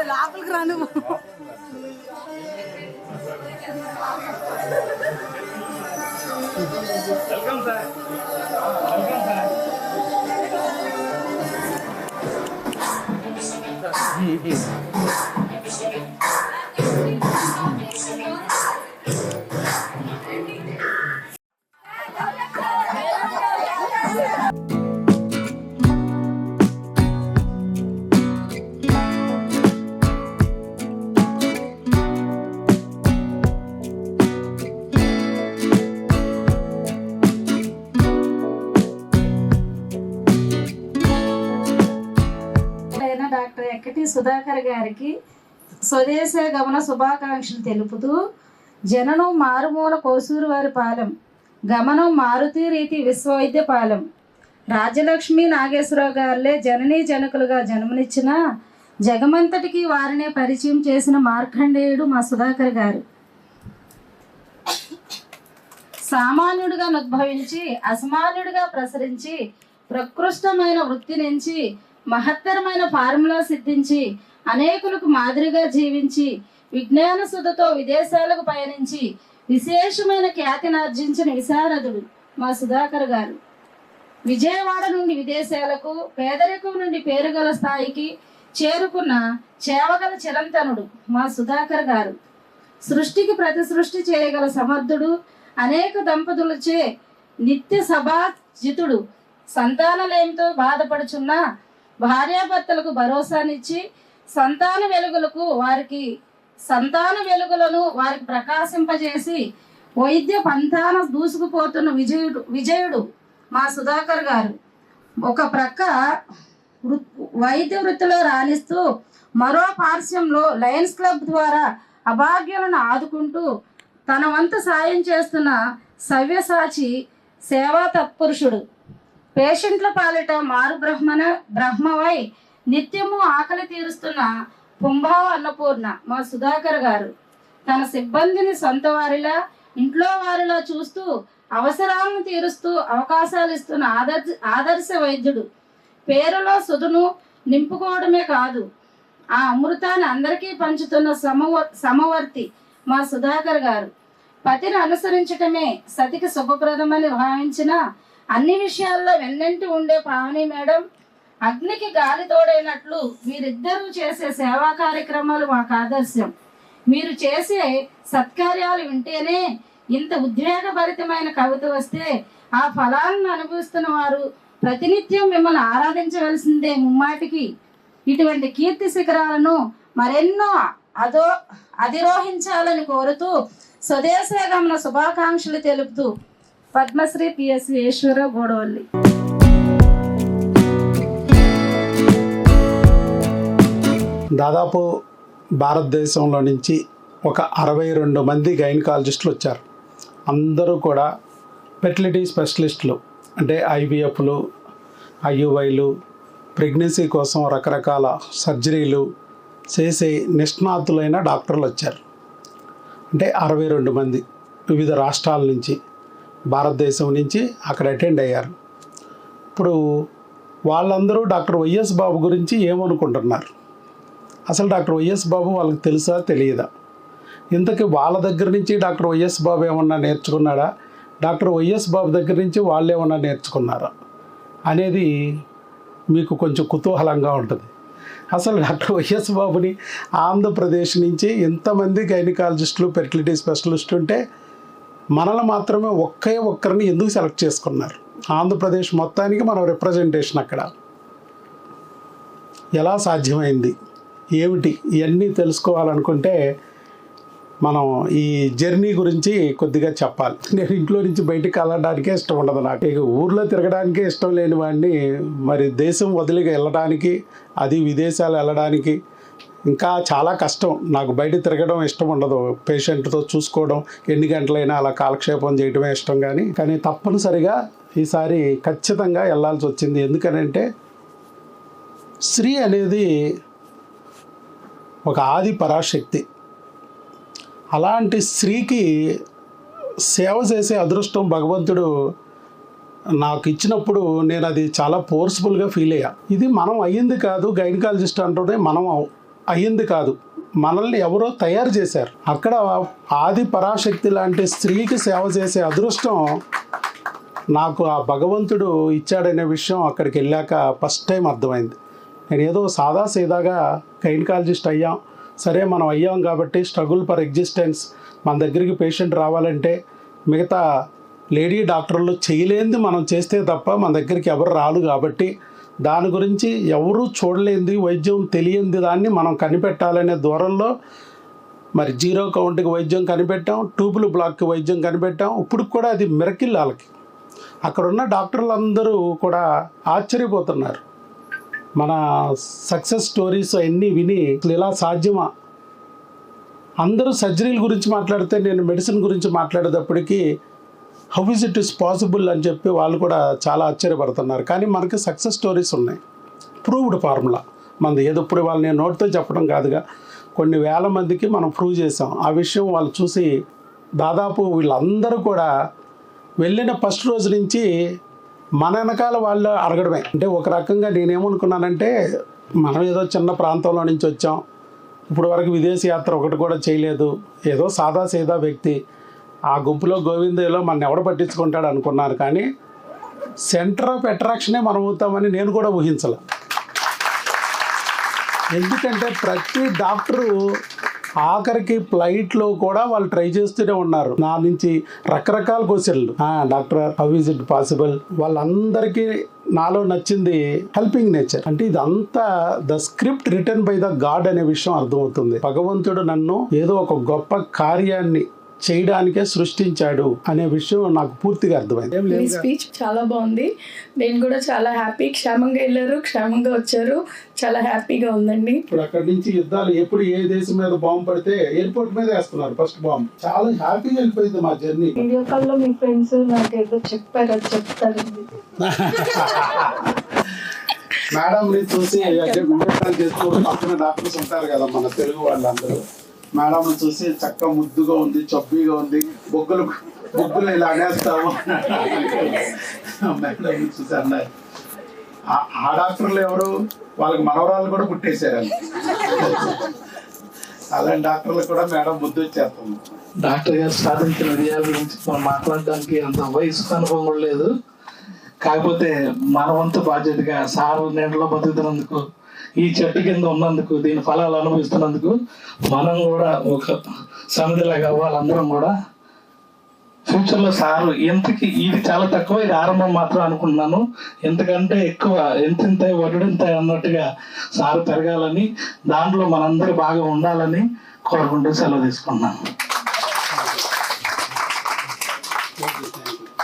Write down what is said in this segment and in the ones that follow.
లోపలికి రాను. Welcome sir. Welcome sir. Doctor ఎక్కటి సుధాకర్ గారికి స్వదేశ గమన శుభాకాంక్షలు తెలుపుతూ జననం మారుమూల కోసూరు వారి పాలెం, గమనం మారుతి రీతి విశ్వవైద్యపాలెం. రాజ్యలక్ష్మి నాగేశ్వరరావు గారులే జననీ జనకులుగా జన్మనిచ్చిన జగమంతటికి వారినే పరిచయం చేసిన మార్కండేయుడు మా సుధాకర్ గారు. సామాన్యుడిగా ఉద్భవించి అసామాన్యుడిగా ప్రసరించి ప్రకృష్టమైన వృత్తి నుంచి మహత్తరమైన ఫార్ములా సిద్ధించి అనేకులకు మాదిరిగా జీవించి విజ్ఞాన సుధతో విదేశాలకు పయనించి విశేషమైన ఖ్యాతిని ఆర్జించిన విశారదుడు మా సుధాకర్ గారు. విజయవాడ నుండి విదేశాలకు, పేదరికం నుండి పేరుగల స్థాయికి చేరుకున్న చేవగల చిరంతనుడు మా సుధాకర్ గారు. సృష్టికి ప్రతి సృష్టి చేయగల సమర్థుడు, అనేక దంపతులచే నిత్య సభాజితుడు. సంతానలేమితో బాధపడుచున్న భార్యాభర్తలకు భరోసానిచ్చి సంతాన వెలుగులను వారికి ప్రకాశింపజేసి వైద్య పంథాన దూసుకుపోతున్న విజయుడు మా సుధాకర్ గారు. ఒక ప్రక్క వైద్య వృత్తిలో రాణిస్తూ మరో పార్శ్వంలో లయన్స్ క్లబ్ ద్వారా అభాగ్యులను ఆదుకుంటూ తన వంతు సాయం చేస్తున్న సవ్యసాచి సేవా తత్పురుషుడు. పేషెంట్ల పాలిట మారు బ్రహ్మవై నిత్యము ఆకలి తీరుస్తున్న పుంభావ అన్నపూర్ణ మా సుధాకర్ గారు. తన సిబ్బందిని సొంత వారిలా, ఇంట్లో వారిలా చూస్తూ అవసరాలను తీరుస్తూ అవకాశాలు ఇస్తున్న ఆదర్శ వైద్యుడు. పేరులో సుధును నింపుకోవడమే కాదు, ఆ అమృతాన్ని అందరికీ పంచుతున్న సమవర్తి మా సుధాకర్ గారు. పతిని అనుసరించటమే సతికి శుభప్రదమని భావించిన అన్ని విషయాల్లో వెన్నంటి ఉండే పావని మేడం. అగ్నికి గాలి తోడైనట్లు మీరిద్దరూ చేసే సేవా కార్యక్రమాలు మాకు ఆదర్శం. మీరు చేసే సత్కార్యాలు వింటేనే ఇంత ఉద్వేగభరితమైన కవిత వస్తే ఆ ఫలాలను అనుభవిస్తున్న వారు ప్రతినిత్యం మిమ్మల్ని ఆరాధించవలసిందే ముమ్మాటికి. ఇటువంటి కీర్తి శిఖరాలను మరెన్నో అధిరోహించాలని కోరుతూ స్వదేశ గమన శుభాకాంక్షలు తెలుపుతూ పద్మశ్రీ పిఎస్ ఈశ్వరరావు గోడవల్లి. దాదాపు భారతదేశంలో నుంచి ఒక 62 మంది గైనకాలజిస్టులు వచ్చారు. అందరూ కూడా ఫెర్టిలిటీ స్పెషలిస్టులు, అంటే ఐవీఎఫ్లు, ఐయుఐలు, ప్రెగ్నెన్సీ కోసం రకరకాల సర్జరీలు చేసే నిష్ణాతులైన డాక్టర్లు వచ్చారు. అంటే 62 మంది వివిధ రాష్ట్రాల నుంచి, భారతదేశం నుంచి అక్కడ అటెండ్ అయ్యారు. ఇప్పుడు వాళ్ళందరూ డాక్టర్ వైఎస్ బాబు గురించి ఏమనుకుంటున్నారు? అసలు డాక్టర్ వైఎస్ బాబు వాళ్ళకి తెలుసా తెలియదా? ఇంతకీ వాళ్ళ దగ్గర నుంచి డాక్టర్ వైఎస్ బాబు ఏమన్నా నేర్చుకున్నాడా, డాక్టర్ వైఎస్ బాబు దగ్గర నుంచి వాళ్ళు ఏమన్నా నేర్చుకున్నారా అనేది మీకు కొంచెం కుతూహలంగా ఉంటుంది. అసలు డాక్టర్ వైఎస్ బాబుని ఆంధ్రప్రదేశ్ నుంచి ఎంతమంది గైనకాలజిస్టులు, ఫెర్టిలిటీ స్పెషలిస్ట్ ఉంటే మనల్ని మాత్రమే ఒక్కరిని ఎందుకు సెలెక్ట్ చేసుకున్నారు? ఆంధ్రప్రదేశ్ మొత్తానికి మనం రిప్రజెంటేషన్ అక్కడ ఎలా సాధ్యమైంది, ఏమిటి, ఇవన్నీ తెలుసుకోవాలనుకుంటే మనం ఈ జర్నీ గురించి కొద్దిగా చెప్పాలి. నేను ఇంట్లో నుంచి బయటికి వెళ్ళడానికే ఇష్టం ఉండదు నాకు. ఇక ఊర్లో తిరగడానికే ఇష్టం లేని వాడిని మరి దేశం వదిలి వెళ్ళడానికి, అది విదేశాలు వెళ్ళడానికి ఇంకా చాలా కష్టం. నాకు బయట తిరగడం ఇష్టం ఉండదు. పేషెంట్తో చూసుకోవడం, ఎన్ని గంటలైనా అలా కాలక్షేపం చేయడమే ఇష్టం. కానీ తప్పనిసరిగా ఈసారి ఖచ్చితంగా వెళ్ళాల్సి వచ్చింది. ఎందుకనంటే స్త్రీ అనేది ఒక ఆది పరాశక్తి. అలాంటి స్త్రీకి సేవ చేసే అదృష్టం భగవంతుడు నాకు ఇచ్చినప్పుడు నేను అది చాలా ఫోర్స్ఫుల్గా ఫీల్ అయ్యా. ఇది మనం అయ్యింది కాదు, గైనకాలజిస్ట్ అంటూనే మనం అయ్యింది కాదు, మనల్ని ఎవరో తయారు చేశారు. అక్కడ ఆది పరాశక్తి లాంటి స్త్రీకి సేవ చేసే అదృష్టం నాకు ఆ భగవంతుడు ఇచ్చాడనే విషయం అక్కడికి వెళ్ళాక ఫస్ట్ టైం అర్థమైంది. నేను ఏదో సాదాసీదాగా గైనకాలజిస్ట్ అయ్యాం, సరే మనం అయ్యాం కాబట్టి స్ట్రగుల్ ఫర్ ఎగ్జిస్టెన్స్, మన దగ్గరికి పేషెంట్ రావాలంటే మిగతా లేడీ డాక్టర్లు చేయలేనిది మనం చేస్తే తప్ప మన దగ్గరికి ఎవరు రాదు కాబట్టి దాని గురించి ఎవరూ చూడలేనిది, వైద్యం తెలియంది దాన్ని మనం కనిపెట్టాలనే దూరంలో మరి జీరో కౌంట్కి వైద్యం కనిపెట్టాం, ట్యూబుల్ బ్లాక్కి వైద్యం కనిపెట్టాం. ఇప్పుడు కూడా అది మిరకిల్ వాళ్ళకి. అక్కడ ఉన్న డాక్టర్లు అందరూ కూడా ఆశ్చర్యపోతున్నారు మన సక్సెస్ స్టోరీస్ అన్నీ విని. ఇలా సాధ్యమా? అందరూ సర్జరీల గురించి మాట్లాడితే నేను మెడిసిన్ గురించి మాట్లాడేటప్పటికీ how is it is possible అని చెప్పి వాళ్ళు కూడా చాలా ఆశ్చర్యపడుతున్నారు. కానీ మనకి సక్సెస్ స్టోరీస్ ఉన్నాయి, ప్రూవ్డ్ ఫార్ములా మనది. ఏదో ఇప్పుడు వాళ్ళు నేను నోట్తో చెప్పడం కాదుగా, కొన్ని వేల మందికి మనం ప్రూవ్ చేసాం. ఆ విషయం వాళ్ళు చూసి దాదాపు వీళ్ళందరూ కూడా వెళ్ళిన ఫస్ట్ రోజు నుంచి మన వెనకాల వాళ్ళు అడగడమే. అంటే ఒక రకంగా నేనేమనుకున్నానంటే, మనం ఏదో చిన్న ప్రాంతంలో నుంచి వచ్చాం, ఇప్పుడు వరకు విదేశీ యాత్ర ఒకటి కూడా చేయలేదు, ఏదో సాదాసీదా వ్యక్తి, ఆ గుంపులో గోవిందలో మన ఎవడ పట్టించుకుంటాడు అనుకున్నాను. కానీ సెంటర్ ఆఫ్ అట్రాక్షనే మనం అవుతామని నేను కూడా ఊహించలే. ఎందుకంటే ప్రతి డాక్టరు ఆఖరికి ఫ్లైట్లో కూడా వాళ్ళు ట్రై చేస్తూనే ఉన్నారు. నా నుంచి రకరకాల క్వశ్చన్లు, doctor how is it possible. వాళ్ళందరికీ నాలో నచ్చింది హెల్పింగ్ నేచర్. అంటే ఇదంతా the script written by the God అనే విషయం అర్థమవుతుంది. భగవంతుడు నన్ను ఏదో ఒక గొప్ప కార్యాన్ని చేయడానికే సృష్టించాడు అనే విషయం నాకు పూర్తిగా అర్థమైంది. మీ స్పీచ్ చాలా బాగుంది. నేను కూడా చాలా హ్యాపీ. క్షేమంగా వెళ్ళారు, క్షేమంగా వచ్చారు, చాలా హ్యాపీగా ఉందండి. ఇప్పుడు అక్కడి నుంచి యుద్ధాలు ఎప్పుడు ఏ దేశం మీద బాంబు పడితే ఎయిర్పోర్ట్ మీద వేస్తున్నారు ఫస్ట్ బాంబు. చాలా హ్యాపీగా వెళ్ళిపోయింది మా జర్నీ. వీడియో కాల్లో మీ ఫ్రెండ్స్ నాకు ఏదో చెప్పారు, అది చెప్తారండి. మేడం ని చూసి చేస్తూ పక్కన డాక్టర్స్ ఉంటారు కదా మన తెలుగు వాళ్ళందరూ, మేడం చూసి చక్క ముద్దుగా ఉంది, చబ్బీగా ఉంది, బొగ్గులు ఇలా అనేస్తాము మేడం చూసి అన్నారు. ఆ డాక్టర్లు ఎవరు, వాళ్ళకి మనవరాలు కూడా పుట్టేశారు. అలాంటి డాక్టర్లు కూడా మేడం ముద్దు వచ్చేస్తాము. డాక్టర్ గారు సాధించిన విజయాల గురించి మనం మాట్లాడడానికి అంత వయసు అనుభవం కూడా లేదు. కాకపోతే మన వంతు బాధ్యతగా సార్ నీడలో బతుకుతున్నందుకు, ఈ చెట్టు కింద ఉన్నందుకు, దీని ఫలాలు అనుభవిస్తున్నందుకు మనం కూడా ఒక సమితిలాగా వాళ్ళందరం కూడా ఫ్యూచర్లో సారు ఎంతకి ఇది చాలా తక్కువ, ఇది ఆరంభం మాత్రం అనుకుంటున్నాను, ఎంతకంటే ఎక్కువ ఎంతింత వడ్డింత అన్నట్టుగా సారు పెరగాలని, దాంట్లో మనందరూ బాగా ఉండాలని కోరుకుంటూ సెలవు తీసుకున్నాను.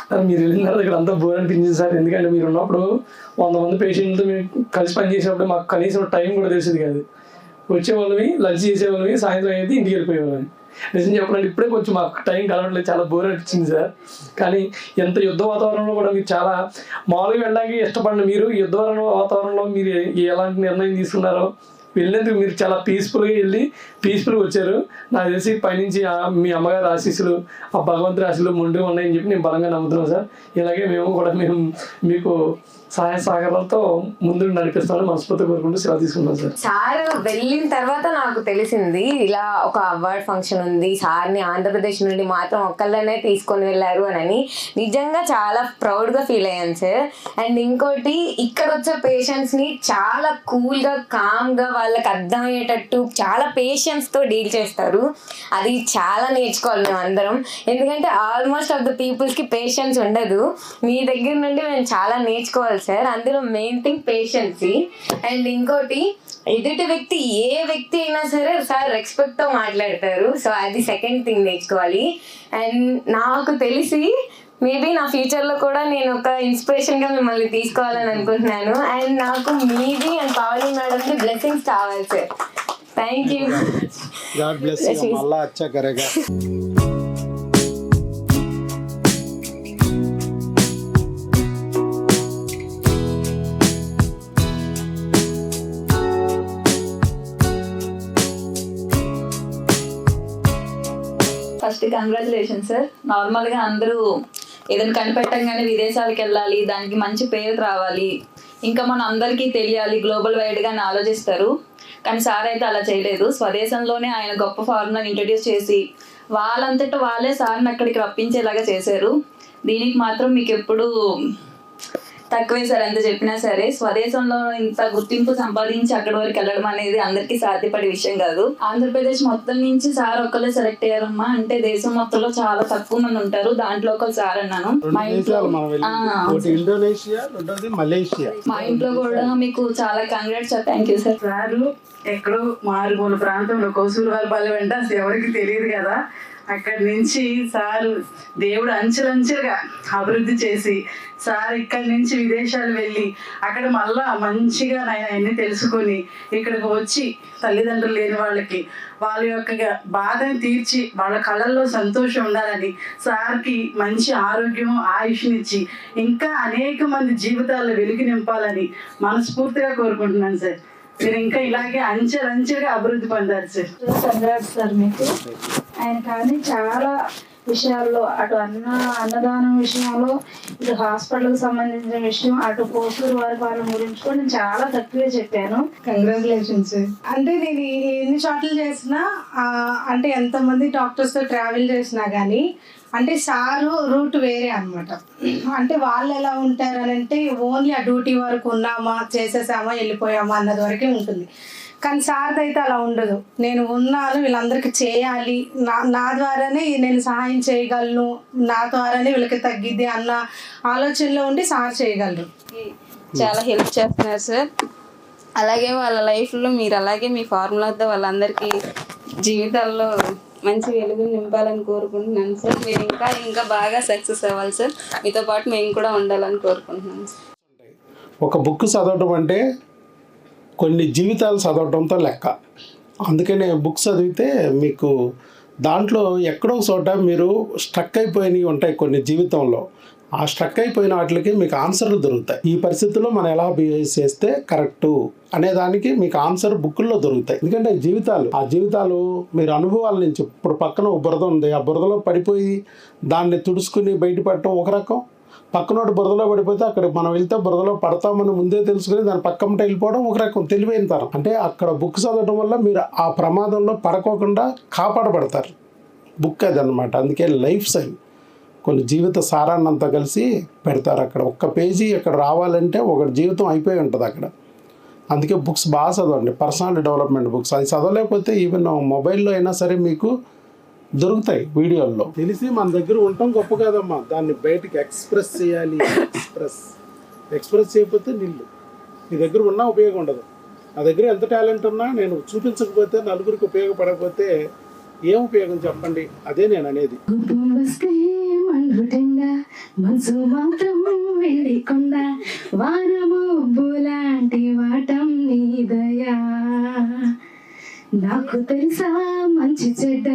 సార్ మీరు వెళ్ళిన తర్వాత ఇక్కడ అంతా బోర్ అనిపించింది సార్. ఎందుకంటే మీరు ఉన్నప్పుడు 100 మంది పేషెంట్లతో మేము కలిసి పనిచేసినప్పుడు మాకు కనీసం టైం కూడా తెలిసేది కాదు. వచ్చేవాళ్ళమి, లంచ్ చేసేవాళ్ళమి, సాయంత్రం అయితే ఇంటికి వెళ్ళిపోయేవాళ్ళమి. నిజం చెప్పాలంటే ఇప్పుడే కొంచెం మాకు టైం కలవట్లేదు, చాలా బోర్ అనిపించింది సార్. కానీ ఎంత యుద్ధ వాతావరణంలో కూడా మీరు చాలా మామూలుగా వెళ్ళడానికి ఇష్టపడిన మీరు యుద్ధ వాతావరణంలో మీరు ఎలాంటి నిర్ణయం తీసుకున్నారో, వెళ్ళినందుకు మీరు చాలా పీస్ఫుల్గా వెళ్ళి పీస్ఫుల్గా వచ్చారు. నాకు తెలిసి పైనుంచి మీ అమ్మగారి ఆశీస్సులు, ఆ భగవంతుడి ఆశీస్సులు ముందు ఉన్నాయని చెప్పి నేను బలంగా నమ్ముతున్నాను సార్. ఇలాగే మేము మీకు సహాయ సహకారాలతో ముందు నడిపిస్తామని మనస్ఫూర్తి కోరుకుంటూ సెలవు తీసుకున్నాం సార్. సార్ వెళ్ళిన తర్వాత నాకు తెలిసింది ఇలా ఒక అవార్డ్ ఫంక్షన్ ఉంది, సార్ని ఆంధ్రప్రదేశ్ నుండి మాత్రం ఒక్కళ్ళనే తీసుకొని వెళ్ళారు అని. నిజంగా చాలా ప్రౌడ్గా ఫీల్ అయ్యాను సార్. అండ్ ఇంకోటి, ఇక్కడ వచ్చే పేషెంట్స్ని చాలా కూల్గా, కామ్గా, వాళ్ళకి అర్థమయ్యేటట్టు చాలా పేషెన్స్తో డీల్ చేస్తారు. అది చాలా నేర్చుకోవాలి మేము అందరం. ఎందుకంటే ఆల్మోస్ట్ ఆఫ్ ద పీపుల్స్కి పేషెన్స్ ఉండదు. మీ దగ్గర నుండి మేము చాలా నేర్చుకోవాలి సార్. అందులో మెయిన్ థింగ్ పేషెన్సీ. అండ్ ఇంకోటి, ఎదుటి వ్యక్తి ఏ వ్యక్తి అయినా సరే సార్ రెస్పెక్ట్తో మాట్లాడతారు. సో అది సెకండ్ థింగ్ నేర్చుకోవాలి. అండ్ నాకు తెలిసి మేబీ నా ఫ్యూచర్లో కూడా నేను ఒక ఇన్స్పిరేషన్గా మిమ్మల్ని తీసుకోవాలని అనుకుంటున్నాను. అండ్ నాకు మీది అండ్ పావని మేడంకి బ్లెస్సింగ్స్ కావాలి sir. Thank you. God bless you. Allah అచ్చా కరేగా. First first congratulation sir. నార్మల్గా అందరూ ఏదైనా కనిపెట్టంగానే విదేశాలకు వెళ్ళాలి, దానికి మంచి పేరు రావాలి, ఇంకా మన అందరికీ తెలియాలి గ్లోబల్ వైడ్గా అని ఆలోచిస్తారు. కానీ సార్ అయితే అలా చేయలేదు. స్వదేశంలోనే ఆయన గొప్ప ఫార్ములాని ఇంట్రడ్యూస్ చేసి వాళ్ళంతటా వాళ్ళే సార్ని అక్కడికి రప్పించేలాగా చేశారు. దీనికి మాత్రం మీకు ఎప్పుడు తక్కువే సార్. ఎంత చెప్పినా సరే స్వదేశంలో ఇంత గుర్తింపు సంపాదించి అక్కడి వరకు వెళ్ళడం అనేది అందరికీ సాధ్యపడే విషయం కాదు. ఆంధ్రప్రదేశ్ మొత్తం నుంచి సార్ ఒక్కళ్ళే సెలెక్ట్ అయ్యారమ్మా. అంటే దేశం మొత్తంలో చాలా తక్కువ మంది ఉంటారు, దాంట్లో ఒకరు సార్ అన్నాను. మా ఇంట్లో కూడా మీకు చాలా congrats sir. Thank you sir. Sir ఎక్కడో మారుమూల ప్రాంతంలో కోసూరువారిపాలెం అంటే అసలు ఎవరికి తెలియదు కదా. అక్కడి నుంచి సారు దేవుడు అంచెలంచెలుగా అభివృద్ధి చేసి సార్ ఇక్కడి నుంచి విదేశాలు వెళ్ళి అక్కడ మళ్ళా మంచిగా ఆయన అన్ని తెలుసుకొని ఇక్కడికి వచ్చి తల్లిదండ్రులు లేని వాళ్ళకి వాళ్ళ యొక్క బాధను తీర్చి వాళ్ళ కళల్లో సంతోషం ఉండాలని సార్కి మంచి ఆరోగ్యం ఆయుష్నిచ్చి ఇంకా అనేక మంది జీవితాల్లో వెలుగు నింపాలని మనస్ఫూర్తిగా కోరుకుంటున్నాను సార్. మీరు ఇంకా ఇలాగే అంచెలంచెలుగా అభివృద్ధి పొందారు సార్. కంగ్రాట్స్ సార్ మీకు. ఆయన కానీ చాలా విషయాల్లో అటు అన్నదానం విషయంలో, ఇటు హాస్పిటల్కి సంబంధించిన విషయం, అటు కోసూరువారిపాలెం గురించి కూడా నేను చాలా తక్కువే చెప్పాను. కంగ్రాచులేషన్స్. అంటే నేను ఎన్ని చోట్ల చేసినా అంటే ఎంతమంది డాక్టర్స్తో ట్రావెల్ చేసినా కానీ అంటే సారు రూట్ వేరే అనమాట. అంటే వాళ్ళు ఎలా ఉంటారు అని అంటే ఓన్లీ ఆ డ్యూటీ వరకు ఉన్నామా, చేసేసామా, వెళ్ళిపోయామా అన్నది వరకే ఉంటుంది. కానీ సార్ అయితే అలా ఉండదు. నేను ఉన్నాను, వీళ్ళందరికీ చేయాలి, నా ద్వారానే నేను సహాయం చేయగలను, నా ద్వారానే వీళ్ళకి తగ్గిద్ది అన్న ఆలోచనలో ఉండి సార్ చేయగలరు. చాలా హెల్ప్ చేస్తున్నారు సార్. అలాగే వాళ్ళ లైఫ్లో మీరు అలాగే మీ ఫార్ములాతో వాళ్ళందరికీ జీవితాల్లో మంచి వెలుగు నింపాలని కోరుకుంటున్నాను సార్. మీరు ఇంకా బాగా సక్సెస్ అవ్వాలి సార్. మీతో పాటు మేము కూడా ఉండాలని కోరుకుంటున్నాను సార్. ఒక బుక్ చదవడం అంటే కొన్ని జీవితాలు చదవడంతో లెక్క. అందుకనే బుక్ చదివితే మీకు దాంట్లో ఎక్కడో చోట మీరు స్ట్రక్ అయిపోయినవి ఉంటాయి కొన్ని జీవితంలో. ఆ స్ట్రక్ అయిపోయిన వాటికి మీకు ఆన్సర్లు దొరుకుతాయి. ఈ పరిస్థితుల్లో మనం ఎలా బిహేవ్ చేస్తే కరెక్టు అనేదానికి మీకు ఆన్సర్ బుక్కుల్లో దొరుకుతాయి. ఎందుకంటే ఆ జీవితాలు మీరు అనుభవాల నుంచి, ఇప్పుడు పక్కన ఒక బురద ఉంది, ఆ బురదలో పడిపోయి దాన్ని తుడుచుకుని బయటపడటం ఒక రకం, పక్కనోటి బురదలో పడిపోతే అక్కడ మనం వెళ్తే బురదలో పడతామని ముందే తెలుసుకుని దాని పక్కన వెళ్ళిపోవడం ఒక రకం తెలివైన తరం. అంటే అక్కడ బుక్ చదవడం వల్ల మీరు ఆ ప్రమాదంలో పడకోకుండా కాపాడబడతారు. బుక్ అది అనమాట. అందుకే లైఫ్ సైన్ కొన్ని జీవిత సారాన్నంతా కలిసి పెడతారు అక్కడ. ఒక్క పేజీ అక్కడ రావాలంటే ఒకటి జీవితం అయిపోయి ఉంటుంది అక్కడ. అందుకే బుక్స్ బాగా చదవండి, పర్సనాలిటీ డెవలప్మెంట్ బుక్స్. అది చదవలేకపోతే ఈవెన్ మొబైల్లో అయినా సరే మీకు దొరుకుతాయి వీడియోల్లో. తెలిసి మన దగ్గర ఉండటం గొప్ప కాదమ్మా, దాన్ని బయటికి ఎక్స్ప్రెస్ చేయాలి. ఎక్స్ప్రెస్ చేయకపోతే నీ దగ్గర ఉన్నా ఉపయోగం ఉండదు. నా దగ్గర ఎంత టాలెంట్ ఉన్నా నేను చూపించకపోతే, నలుగురికి ఉపయోగపడకపోతే ఏం ఉపయోగం చెప్పండి? అదే నేను అనేది. మనసు మాత్రం వెళ్ళకుండా వారమొబ్బులాంటి వాటం నీదయా. నాకు తెలుసా మంచి చెడ్డ,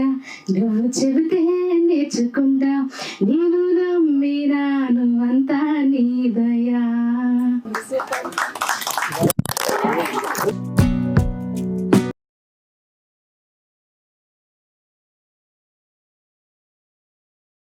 నువ్వు చెబితే నేర్చుకుంటా, నేను